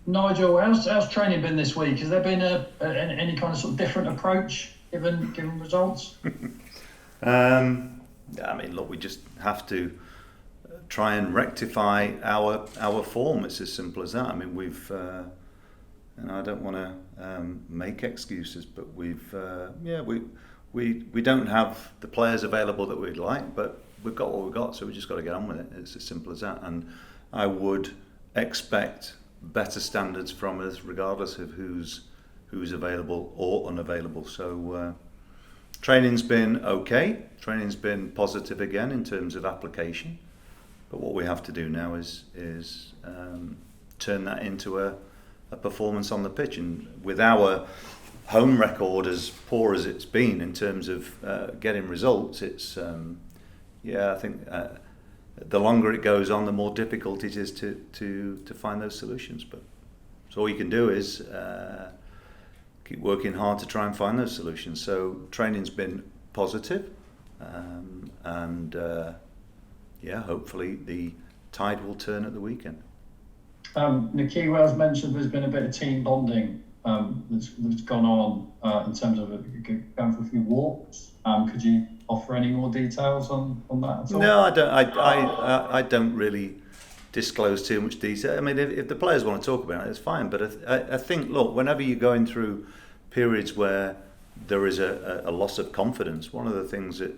Nigel, how's training been this week? Has there been any kind of sort of different approach given results? I mean, look, we just have to try and rectify our form. It's as simple as that. I mean, we've, and I don't want to make excuses, but we don't have the players available that we'd like, but we've got what we've got, so we just got to get on with it. It's as simple as that. And I would expect better standards from us, regardless of who's available or unavailable. So training's been okay. Training's been positive again in terms of application. But what we have to do now is turn that into a performance on the pitch. And with our home record as poor as it's been in terms of getting results, it's I think the longer it goes on, the more difficult it is to find those solutions. But so all you can do is keep working hard to try and find those solutions. So training's been positive, and hopefully the tide will turn at the weekend. Nikki Wells mentioned there's been a bit of team bonding that's gone on in terms of going for a few walks. Could you offer any more details on that at all? No, I don't. I don't really disclose too much detail. I mean, if the players want to talk about it, it's fine. But I think, look, whenever you're going through periods where there is a loss of confidence, one of the things that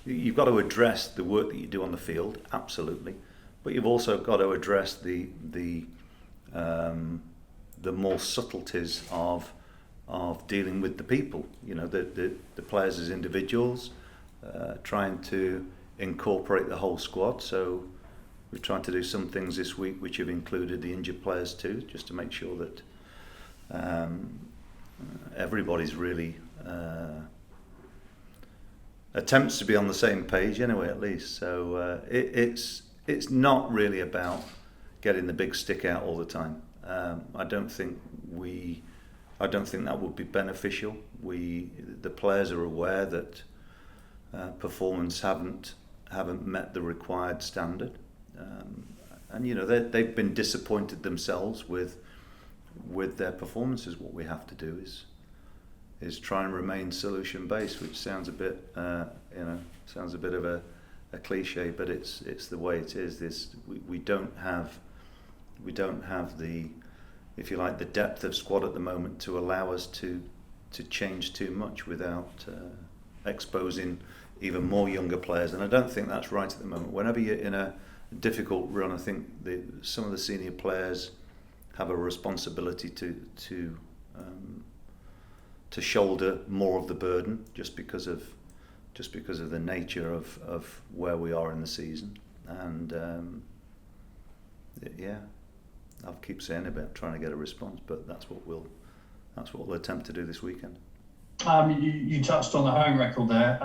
you've got to address the work that you do on the field, absolutely, but you've also got to address the more subtleties of dealing with the people. You know, the players as individuals, trying to incorporate the whole squad. So we've tried to do some things this week which have included the injured players too, just to make sure that everybody's really attempts to be on the same page anyway, at least. So it's not really about getting the big stick out all the time. I don't think that would be beneficial. The players are aware that performance haven't met the required standard, and you know they've been disappointed themselves with their performances. What we have to do is try and remain solution based, which sounds a bit of a cliche, but it's the way it is. We don't have the, if you like, the depth of squad at the moment to allow us to change too much without exposing even more younger players, and I don't think that's right at the moment. Whenever you're in a difficult run, I think some of the senior players have a responsibility to shoulder more of the burden, just because of the nature of where we are in the season. And I'll keep saying about trying to get a response, but that's what we'll attempt to do this weekend. You touched on the home record there.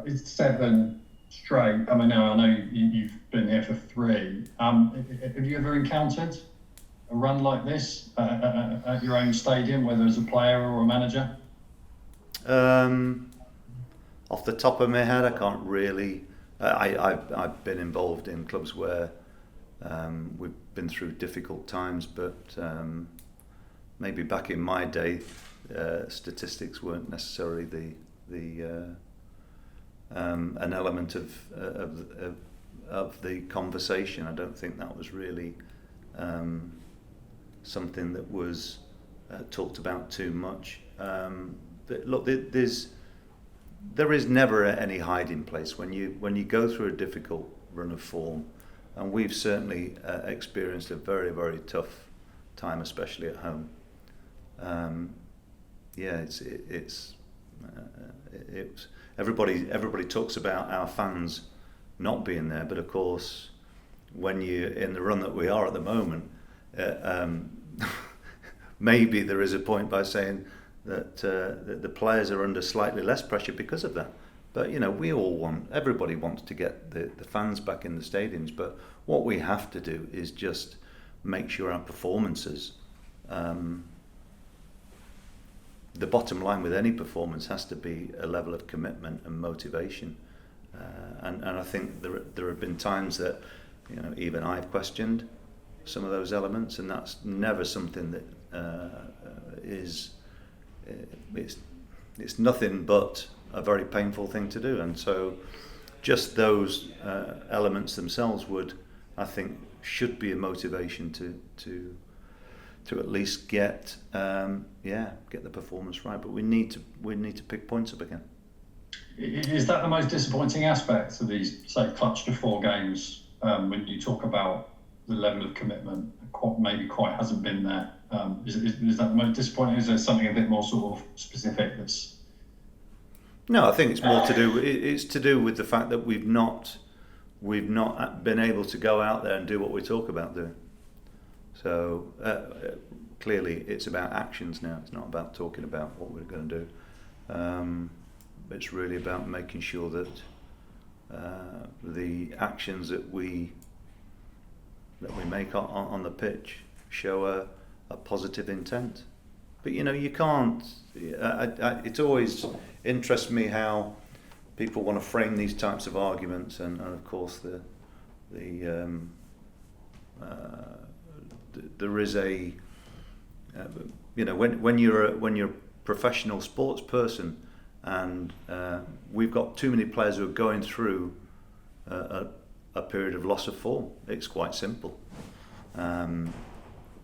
It's 7 straight. I mean, now I know you've been here for 3. Have you ever encountered a run like this at your own stadium, whether as a player or a manager? Off the top of my head, I can't really. I've been involved in clubs where we've been through difficult times, but maybe back in my day, statistics weren't necessarily an element of the conversation. I don't think that was really something that was talked about too much. Look, there is never any hiding place when you go through a difficult run of form, and we've certainly experienced a very, very tough time, especially at home. It's everybody talks about our fans not being there, but of course, when you're in the run that we are at the moment, maybe there is a point by saying that the players are under slightly less pressure because of that. But you know, everybody wants to get the fans back in the stadiums. But what we have to do is just make sure our performances. The bottom line with any performance has to be a level of commitment and motivation, and I think there have been times that, you know, even I've questioned some of those elements, and that's never something that it's nothing but a very painful thing to do. And so just those elements themselves should be a motivation to at least get the performance right. But we need to pick points up again. Is that the most disappointing aspect of these, say, clutch to 4 games, when you talk about the level of commitment maybe quite hasn't been there? Is that the most disappointing? Is there something a bit more sort of specific that's... No, I think it's more to do. It's to do with the fact that we've not been able to go out there and do what we talk about doing. So clearly, it's about actions now. It's not about talking about what we're going to do. It's really about making sure that the actions that we make on the pitch show a positive intent. But you can't. It always interests me how people want to frame these types of arguments, and of course there is a when you're a professional sports person, and we've got too many players who are going through a period of loss of form. It's quite simple.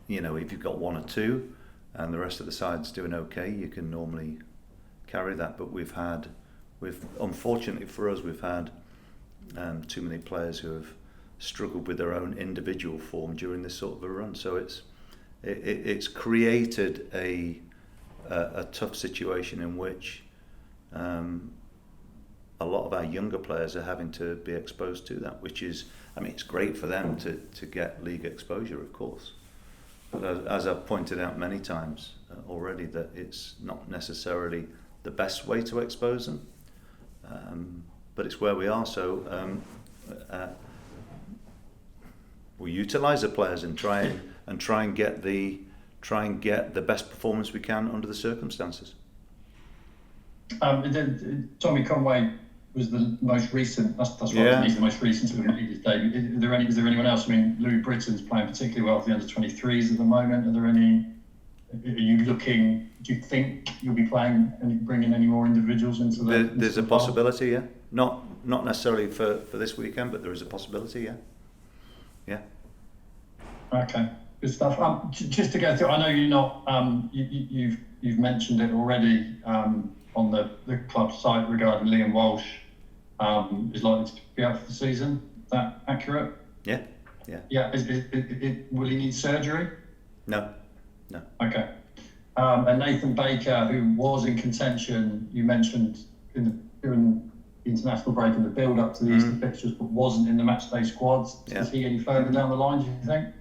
If you've got 1 or 2 and the rest of the side's doing okay, you can normally carry that. But unfortunately for us, we've had too many players who have struggled with their own individual form during this sort of a run. So it's created a tough situation in which a lot of our younger players are having to be exposed to that, which is, it's great for them to get league exposure, of course. But as I've pointed out many times already, that it's not necessarily the best way to expose them, but it's where we are. So we utilise the players and try and get the best performance we can under the circumstances. Tommy Conway was the most recent. That's right. Yeah. He's the most recent to have made his debut. Is there anyone else? Louis Britton's playing particularly well for the under-23s at the moment. Are there any? Are you looking? Do you think you'll be playing and bringing any more individuals into the? There's a possibility, yeah. Not necessarily for this weekend, but there is a possibility, yeah. Yeah. Okay, good stuff. Just to go through, I know you're not. You've mentioned it already on the club site regarding Liam Walsh. Is likely to be out for the season. Is that accurate? Yeah. Yeah. Will he need surgery? No. Okay. And Nathan Baker, who was in contention, you mentioned during the international break and the build-up to the Easter fixtures, but wasn't in the matchday squads. Yeah. Is he any further down the line, do you think?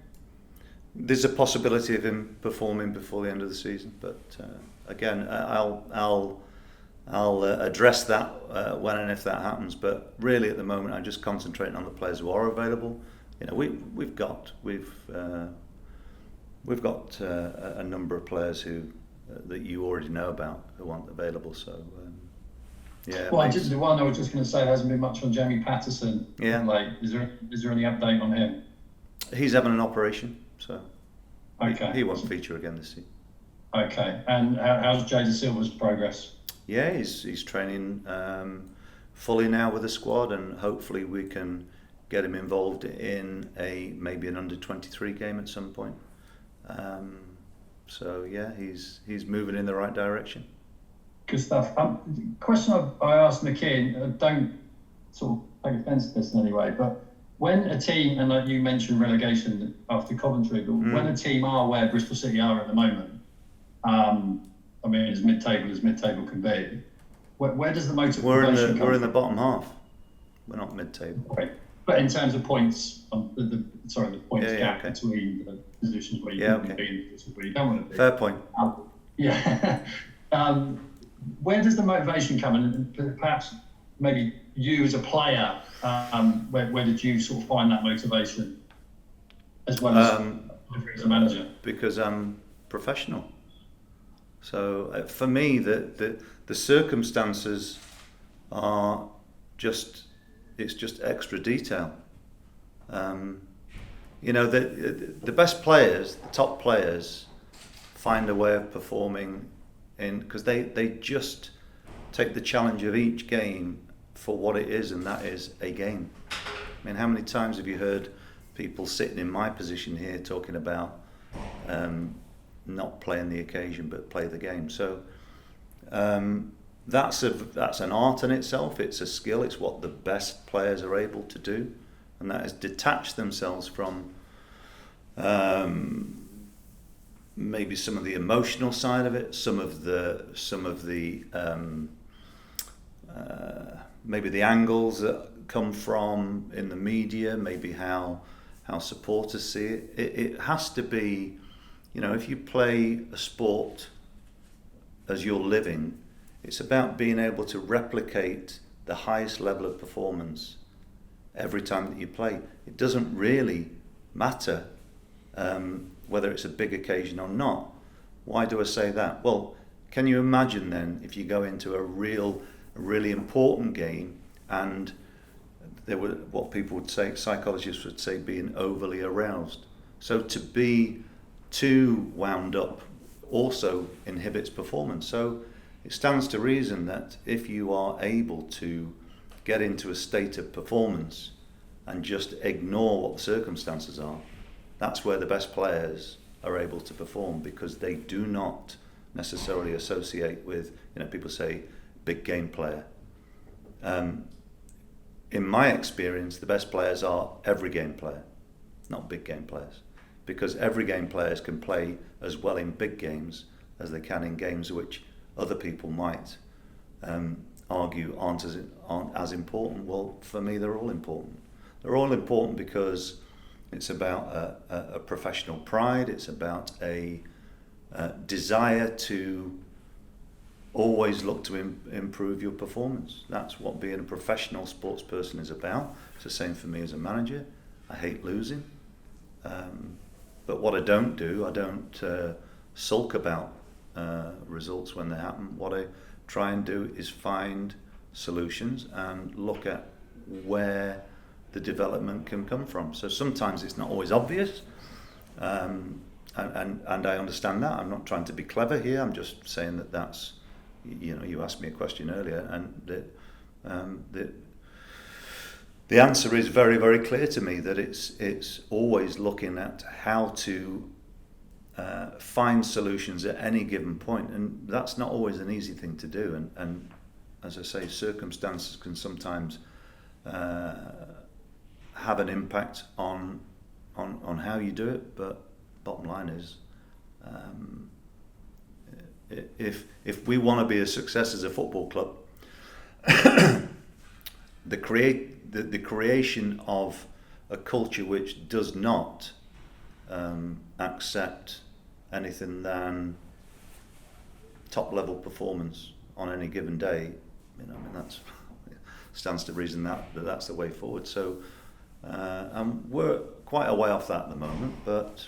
There's a possibility of him performing before the end of the season, but again, I'll address that when and if that happens. But really, at the moment, I'm just concentrating on the players who are available. We've got a number of players that you already know about who aren't available. So yeah. Well, the one I was just going to say, there hasn't been much on Jamie Patterson. Yeah. Is there any update on him? He's having an operation, so okay. He won't feature again this season. Okay. And how's Jada Silva's progress? Yeah, he's training fully now with the squad, and hopefully we can get him involved in maybe an under-23 game at some point. So yeah, he's moving in the right direction. Good stuff. Question I asked McKean, don't sort of take offence to this in any way, but when a team, and like you mentioned relegation after Coventry, but when a team are where Bristol City are at the moment, as mid-table can be, where does the motivation come We're in the bottom half. We're not mid-table. Okay. But in terms of points, the points gap okay. between the positions where you want to be and the positions where you don't want to be. Fair point. Where does the motivation come in? And perhaps maybe you as a player, where did you sort of find that motivation as well as a manager? Because I'm professional. So for me, the circumstances are it's just extra detail. You know, the best players, the top players, find a way of performing because they just take the challenge of each game for what it is, and that is a game. I mean, how many times have you heard people sitting in my position here talking about not playing the occasion but play the game? So that's an art in itself. It's a skill. It's what the best players are able to do, and that is detach themselves from maybe some of the emotional side of it, some of the maybe the angles that come from in the media, maybe how supporters see it. It has to be, you know, if you play a sport as your living, it's about being able to replicate the highest level of performance every time that you play. It doesn't really matter whether it's a big occasion or not. Why do I say that? Well, can you imagine then if you go into a really important game and there were what people would say, psychologists would say, being overly aroused. So to be too wound up also inhibits performance. So it stands to reason that if you are able to get into a state of performance and just ignore what the circumstances are, that's where the best players are able to perform, because they do not necessarily associate with, you know, people say big game player. In my experience, the best players are every game player, not big game players, because every game players can play as well in big games as they can in games which other people might argue aren't as important. Well, for me, they're all important. They're all important because it's about a professional pride. It's about a desire to always look to improve your performance. That's what being a professional sports person is about. It's the same for me as a manager. I hate losing. But what I don't do, I don't sulk about results when they happen. What I try and do is find solutions and look at where the development can come from. So sometimes it's not always obvious, and I understand that. I'm not trying to be clever here. I'm just saying that that's, you know, you asked me a question earlier, and the answer is very, very clear to me, that it's always looking at how to find solutions at any given point, and that's not always an easy thing to do. And as I say, circumstances can sometimes have an impact on how you do it. But bottom line is, if we want to be a success as a football club, the creation of a culture which does not accept anything than top level performance on any given day, you know, I mean, that's stands to reason that's the way forward. So we're quite a way off that at the moment, but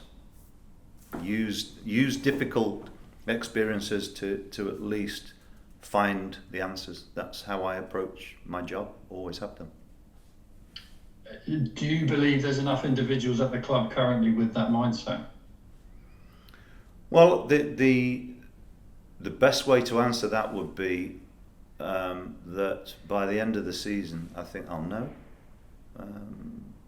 use difficult experiences to at least find the answers. That's how I approach my job, always have done. Do you believe there's enough individuals at the club currently with that mindset? Well, the best way to answer that would be that by the end of the season, I think I'll know.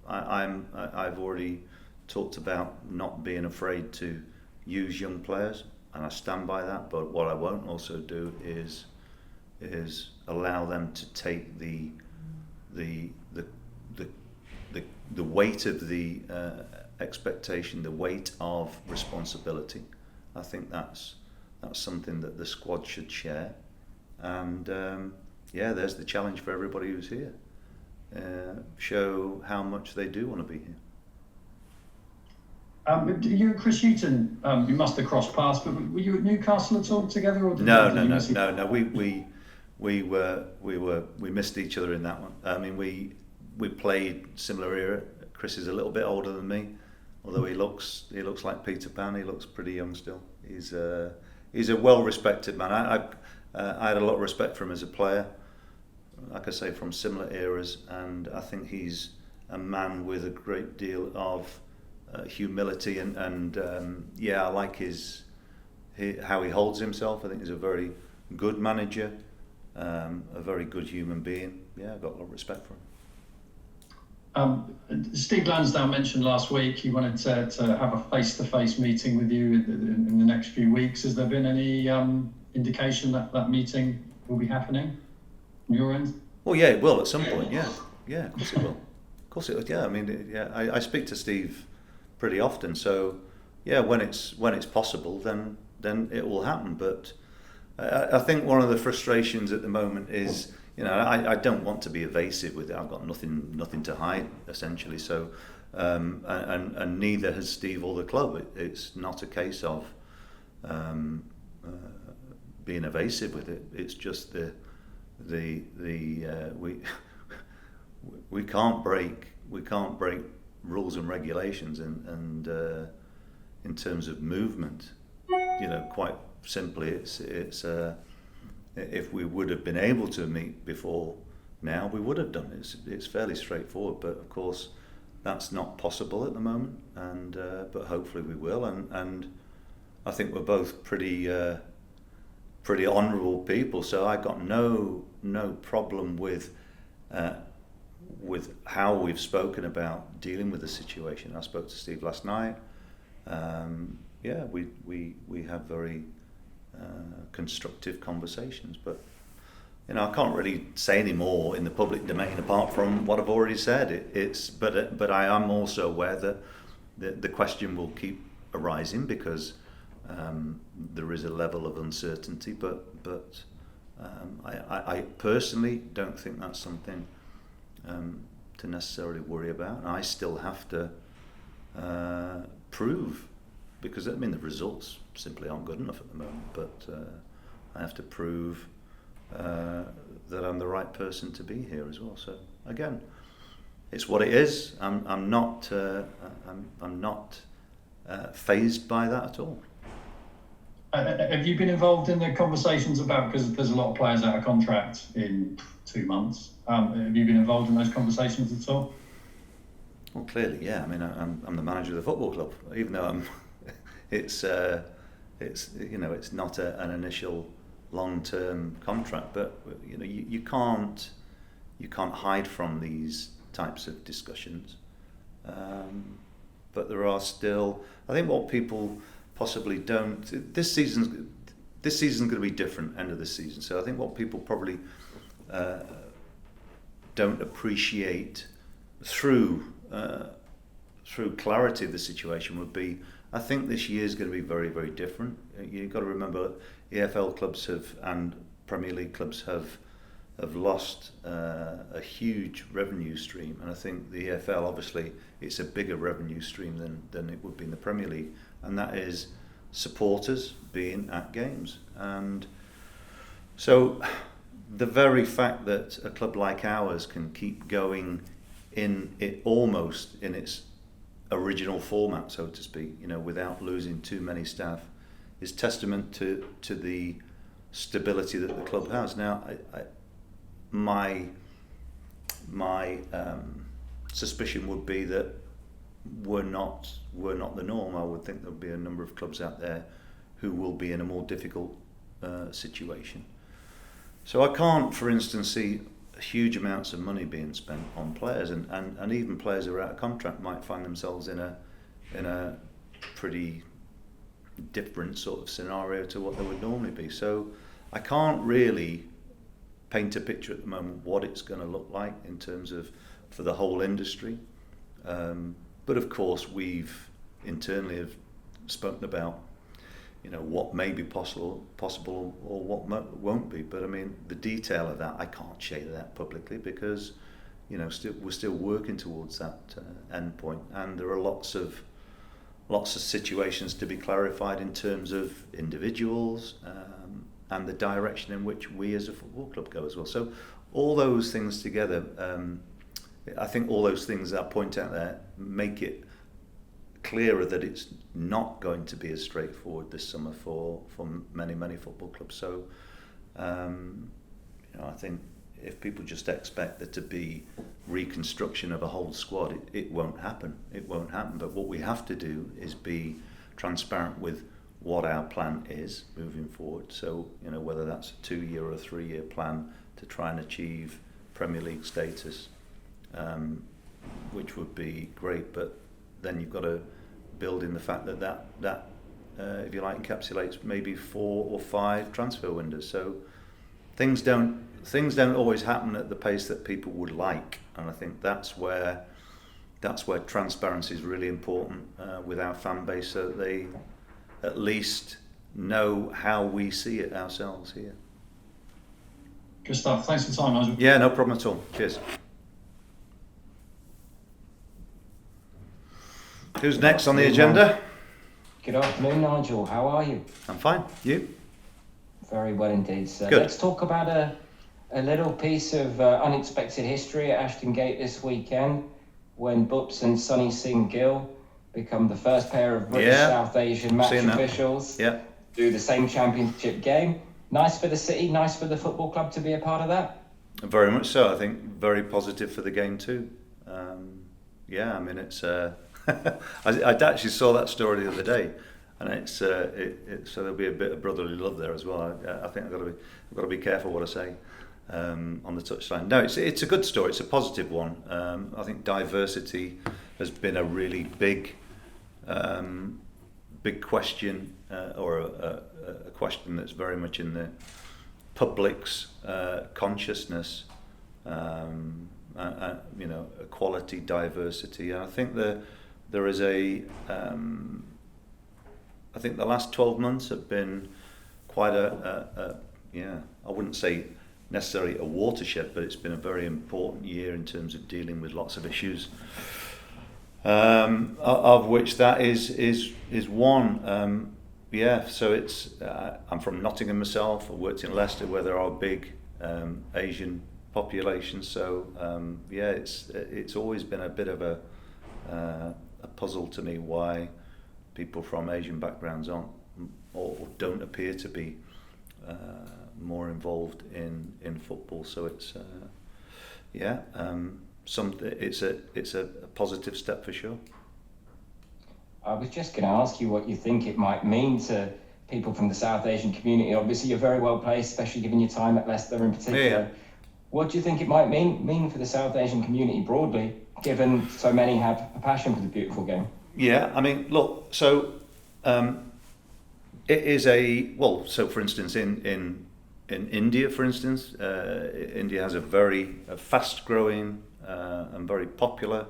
I've already talked about not being afraid to use young players, and I stand by that. But what I won't also do is allow them to take the weight of the expectation, the weight of responsibility. I think that's something that the squad should share. And there's the challenge for everybody who's here. Show how much they do want to be here. You and Chris Hughton, you must have crossed paths, but were you at Newcastle at all together? Or No. We missed each other in that one. I mean, we played similar era. Chris is a little bit older than me, although he looks like Peter Pan. He looks pretty young still. He's a well-respected man. I had a lot of respect for him as a player, like I say, from similar eras, and I think he's a man with a great deal of humility, and I like how he holds himself. I think he's a very good manager, a very good human being. Yeah, I've got a lot of respect for him. Steve Lansdown mentioned last week he wanted to have a face-to-face meeting with you in the next few weeks. Has there been any indication that that meeting will be happening on your end? Well, yeah, it will at some point. Yeah, of course it will. Of course it will. Yeah, I mean, I speak to Steve pretty often, so yeah, when it's possible, then it will happen. But I think one of the frustrations at the moment is, I don't want to be evasive with it. I've got nothing to hide, essentially. So, and neither has Steve or the club. It's not a case of being evasive with it. It's just we can't break rules and regulations, and in terms of movement, quite simply, it's if we would have been able to meet before now, we would have done it. It's fairly straightforward, but of course that's not possible at the moment, and but hopefully we will, and I think we're both pretty honourable people, so I got no problem with how we've spoken about dealing with the situation. I spoke to Steve last night. We have very constructive conversations, but I can't really say any more in the public domain apart from what I've already said. But I am also aware that the question will keep arising because there is a level of uncertainty. But I personally don't think that's something to necessarily worry about. And I still have to prove, because the results simply aren't good enough at the moment, but I have to prove that I'm the right person to be here as well. So again, it's what it is. I'm not fazed by that at all. Have you been involved in the conversations about, because there's a lot of players out of contract in 2 months, have you been involved in those conversations at all? Well, clearly, yeah. I'm the manager of the football club, even though it's not an initial long-term contract, but you can't hide from these types of discussions. But there are still, I think, what people possibly don't. This season's going to be different. End of the season, so I think what people probably don't appreciate through clarity of the situation would be, I think this year is going to be very, very different. You've got to remember, EFL clubs and Premier League clubs have lost a huge revenue stream, and I think the EFL, obviously, it's a bigger revenue stream than it would be in the Premier League, and that is supporters being at games. And so the very fact that a club like ours can keep going in it almost in its original format, so to speak, without losing too many staff, is testament to the stability that the club has. Now, my suspicion would be that we're not the norm. I would think there'll be a number of clubs out there who will be in a more difficult situation. So I can't, for instance, see huge amounts of money being spent on players, and even players who are out of contract might find themselves in a pretty different sort of scenario to what they would normally be. So I can't really paint a picture at the moment what it's going to look like in terms of for the whole industry. But of course, we've internally have spoken about what may be possible or what won't be. But the detail of that, I can't share that publicly because we're still working towards that end point, and there are lots of situations to be clarified in terms of individuals and the direction in which we as a football club go as well. So all those things together, I think all those things that I point out there make it clearer that it's not going to be as straightforward this summer for many football clubs. So I think if people just expect there to be reconstruction of a whole squad, it won't happen. It won't happen. But what we have to do is be transparent with what our plan is moving forward. So, whether that's a 2-year or a 3-year plan to try and achieve Premier League status, which would be great. But then you've got to build in the fact that if you like, encapsulates maybe 4 or 5 transfer windows. So things don't always happen at the pace that people would like, and I think that's where transparency is really important with our fan base, so that they at least know how we see it ourselves here. Good stuff. Thanks for the time, Nigel. Yeah, no problem at all. Cheers. Who's next on the agenda? Good afternoon, Nigel. How are you? I'm fine. You? Very well indeed, sir. Good. Let's talk about a little piece of unexpected history at Ashton Gate this weekend, when Bhupinder and Sunny Gill become the first pair of British South Asian match officials to do the same championship game. Nice for the city, nice for the football club to be a part of that? Very much so. I think very positive for the game too. It's... I actually saw that story the other day, and so there'll be a bit of brotherly love there as well. I think I've got to be careful what I say on the touchline. No, it's a good story. It's a positive one. I think diversity has been a really big question, or a question that's very much in the public's consciousness. Equality, diversity, and I think there is I think the last 12 months have been quite I wouldn't say necessarily a watershed, but it's been a very important year in terms of dealing with lots of issues, of which that is one. So it's I'm from Nottingham myself. I worked in Leicester, where there are big Asian populations. So it's always been a bit of a puzzle to me why people from Asian backgrounds aren't or don't appear to be more involved in football. So it's it's a positive step for sure. I was just going to ask you what you think it might mean to people from the South Asian community. Obviously, you're very well placed, especially given your time at Leicester in particular. Yeah. What do you think it might mean for the South Asian community broadly, given so many have a passion for the beautiful game? Yeah, I mean, look, so it is so for instance, in India, for instance, India has a very fast-growing and very popular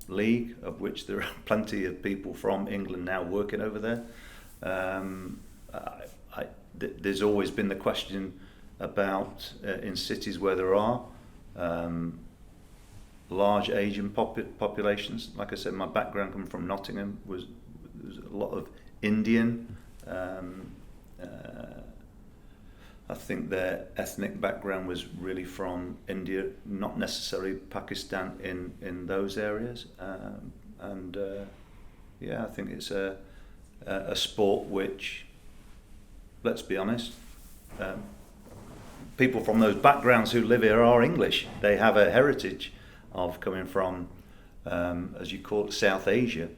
league, of which there are plenty of people from England now working over there. There's always been the question about in cities where there are large Asian populations. Like I said, my background coming from Nottingham was a lot of Indian. I think their ethnic background was really from India, not necessarily Pakistan in those areas. I think it's a sport which, let's be honest, people from those backgrounds who live here are English. They have a heritage of coming from, as you call it, South Asia.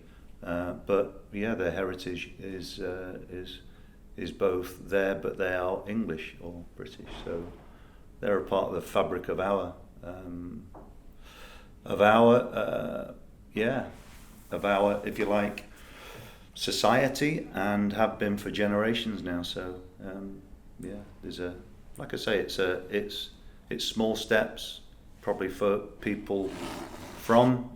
Their heritage is both there, but they are English or British. So they're a part of the fabric of our if you like, society, and have been for generations now. So there's like I say, it's small steps, probably for people from.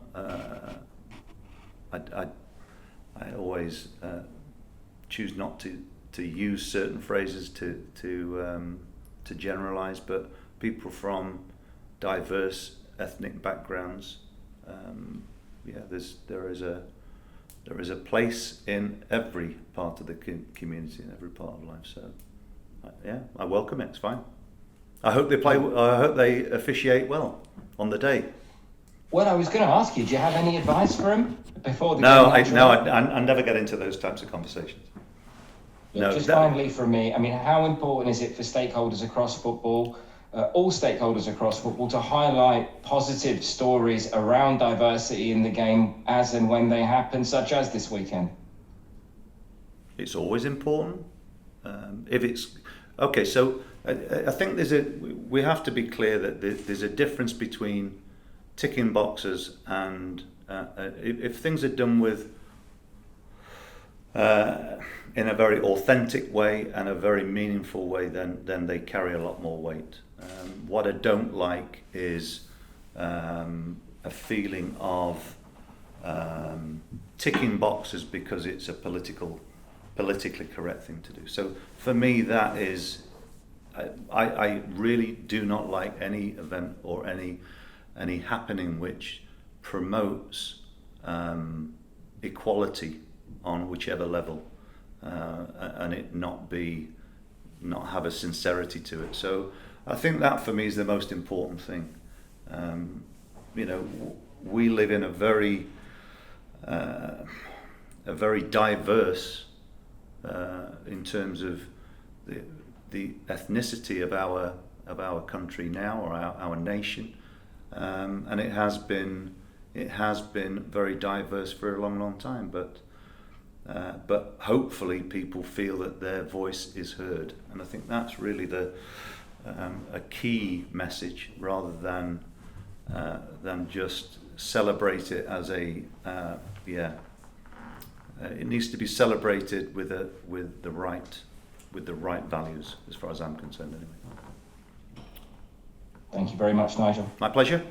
I always choose not to use certain phrases to generalize, but people from diverse ethnic backgrounds. There is a place in every part of the community, in every part of life. So, I welcome it. It's fine. I hope they play. I hope they officiate well on the day. Well, I was going to ask you, do you have any advice for him before the game? I never get into those types of conversations. Finally from me, I mean, how important is it for stakeholders across football, all stakeholders across football to highlight positive stories around diversity in the game as and when they happen, such as this weekend? It's always important. If it's okay, so I think we have to be clear that there's a difference between ticking boxes and if things are done with in a very authentic way and a very meaningful way, then they carry a lot more weight. What I don't like is a feeling of ticking boxes because it's a politically correct thing to do. So for me, that is, I really do not like any event or any happening which promotes equality on whichever level, and it not have a sincerity to it. So I think that for me is the most important thing. We live in a very diverse in terms of the ethnicity of our country now, or our nation, and it has been very diverse for a long time. But hopefully people feel that their voice is heard, and I think that's really a key message, rather than just celebrate it as it needs to be celebrated with the right values, as far as I'm concerned, anyway. Thank you very much, Nigel. My pleasure.